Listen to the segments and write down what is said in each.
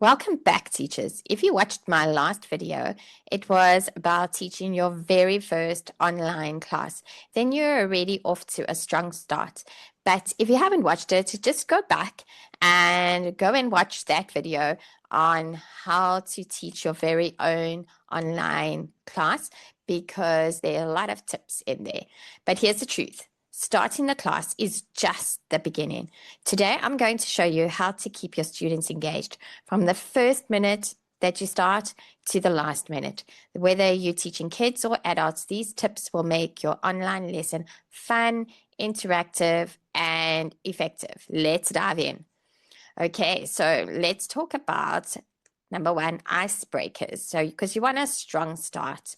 Welcome back, teachers. If you watched my last video, it was about teaching your very first online class. Then you're already off to a strong start. But if you haven't watched it, just go back and go and watch that video on how to teach your very own online class because there are a lot of tips in there. But here's the truth. Starting the class is just the beginning. Today, I'm going to show you how to keep your students engaged from the first minute that you start to the last minute. Whether you're teaching kids or adults, these tips will make your online lesson fun, interactive, and effective. Let's dive in. Okay, so let's talk about number one, icebreakers. So, because you want a strong start.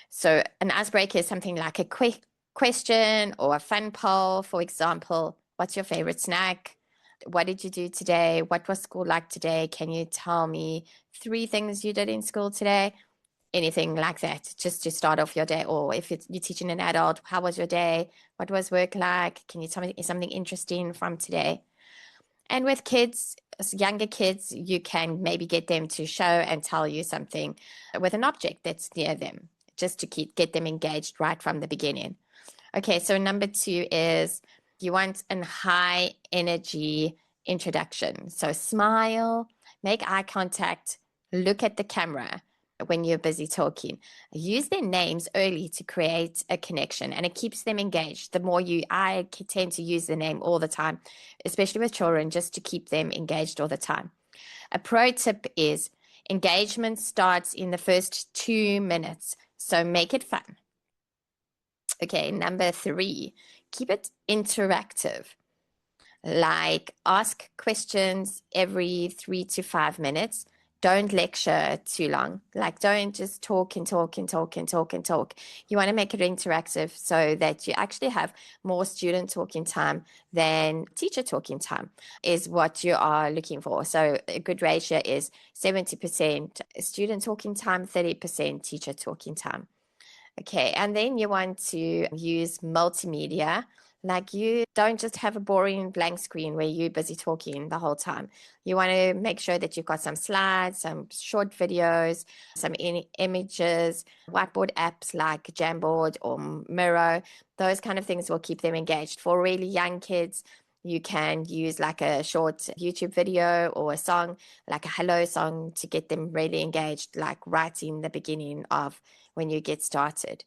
So, an icebreaker is something like a quick question or a fun poll. For example, what's your favorite snack? What did you do today? What was school like today? Can you tell me three things you did in school today? Anything like that, just to start off your day. Or if you're teaching an adult, how was your day? What was work like? Can you tell me something interesting from today? And with kids, younger kids, you can maybe get them to show and tell you something with an object that's near them, just to get them engaged right from the beginning. Okay, so number two is you want a high energy introduction. So smile, make eye contact, look at the camera when you're busy talking. Use their names early to create a connection and it keeps them engaged. I tend to use the name all the time, especially with children, just to keep them engaged all the time. A pro tip is engagement starts in the first 2 minutes, so make it fun. Okay, number three, keep it interactive. Like ask questions every 3 to 5 minutes. Don't lecture too long. Like don't just talk and talk and talk and talk and talk. You want to make it interactive so that you actually have more student talking time than teacher talking time is what you are looking for. So a good ratio is 70% student talking time, 30% teacher talking time. Okay, and then you want to use multimedia. Like you don't just have a boring blank screen where you're busy talking the whole time. You want to make sure that you've got some slides, some short videos, some images, whiteboard apps like Jamboard or Miro. Those kind of things will keep them engaged. For really young kids, you can use like a short YouTube video or a song, like a hello song to get them really engaged, like right in the beginning of when you get started.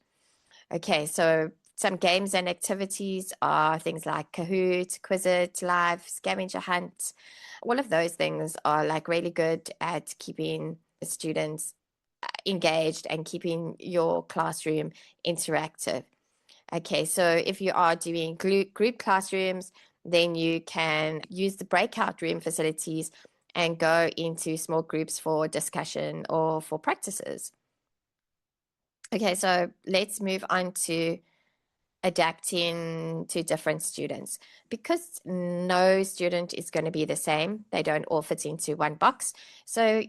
Okay, so some games and activities are things like Kahoot, Quizlet, Live, Scavenger Hunt. All of those things are like really good at keeping students engaged and keeping your classroom interactive. Okay, so if you are doing group classrooms, then you can use the breakout room facilities and go into small groups for discussion or for practices. Okay, so let's move on to adapting to different students because no student is going to be the same. They don't all fit into one box. So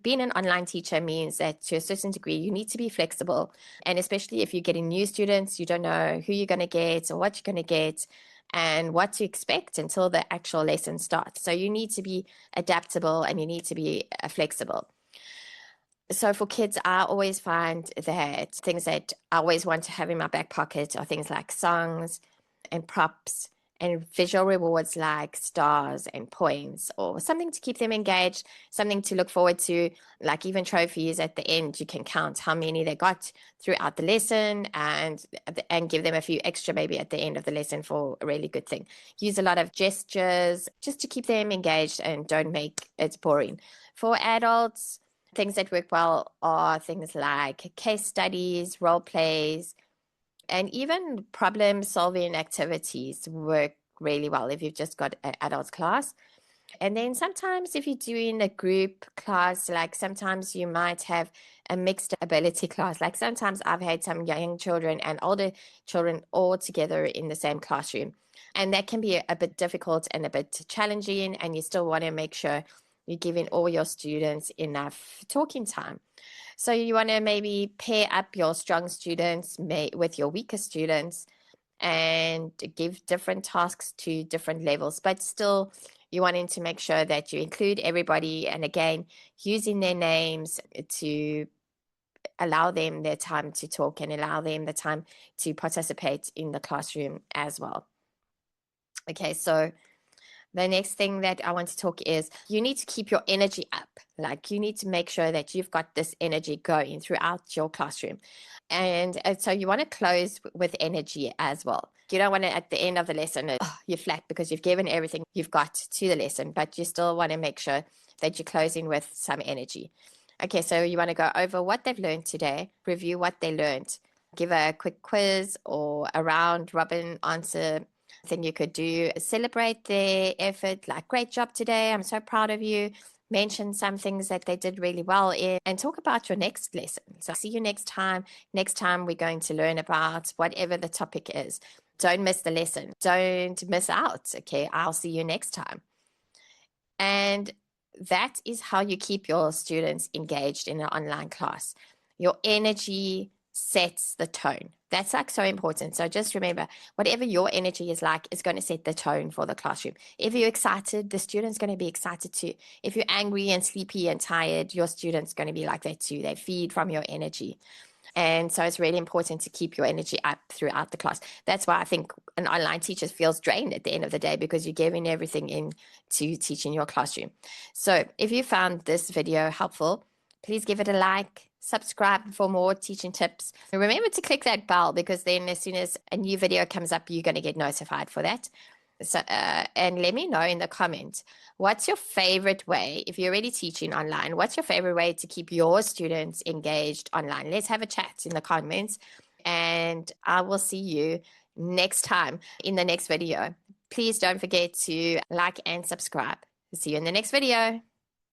being an online teacher means that to a certain degree, you need to be flexible. And especially if you're getting new students, you don't know who you're going to get or what you're going to get and what to expect until the actual lesson starts. So you need to be adaptable and you need to be flexible. So for kids, I always find that things that I always want to have in my back pocket are things like songs and props and visual rewards like stars and points or something to keep them engaged, something to look forward to, like even trophies at the end. You can count how many they got throughout the lesson and give them a few extra maybe at the end of the lesson for a really good thing. Use a lot of gestures just to keep them engaged and don't make it boring. For adults, things that work well are things like case studies, role plays, and even problem solving activities work really well if you've just got an adult class. And then sometimes if you're doing a group class, like sometimes you might have a mixed ability class. Like sometimes I've had some young children and older children all together in the same classroom. And that can be a bit difficult and a bit challenging. And you still want to make sure you're giving all your students enough talking time. So you want to maybe pair up your strong students with your weaker students and give different tasks to different levels, but still You're wanting to make sure that you include everybody, and again, using their names to allow them their time to talk and allow them the time to participate in the classroom as well. Okay, so the next thing that I want to talk is you need to keep your energy up. Like you need to make sure that you've got this energy going throughout your classroom. And so you want to close with energy as well. You don't want to, at the end of the lesson, you're flat because you've given everything you've got to the lesson, but you still want to make sure that you're closing with some energy. Okay, so you want to go over what they've learned today, review what they learned, give a quick quiz or a round robin answer thing you could do. Celebrate their effort, like, great job today, I'm so proud of you. Mention some things that they did really well in, and talk about your next lesson. So see you next time. Next time we're going to learn about whatever the topic is. Don't miss the lesson. Don't miss out. Okay, I'll see you next time. And that is how you keep your students engaged in an online class. Your energy sets the tone. That's like so important. So just remember, whatever your energy is like is going to set the tone for the classroom. If you're excited, the student's going to be excited too. If you're angry and sleepy and tired, your student's going to be like that too. They feed from your energy. And so it's really important to keep your energy up throughout the class. That's why I think an online teacher feels drained at the end of the day, because you're giving everything in to teaching your classroom. So if you found this video helpful, please give it a like, subscribe for more teaching tips. And remember to click that bell, because then as soon as a new video comes up, you're going to get notified for that. So, and let me know in the comments, what's your favorite way, if you're already teaching online, what's your favorite way to keep your students engaged online? Let's have a chat in the comments, and I will see you next time in the next video. Please don't forget to like and subscribe. See you in the next video.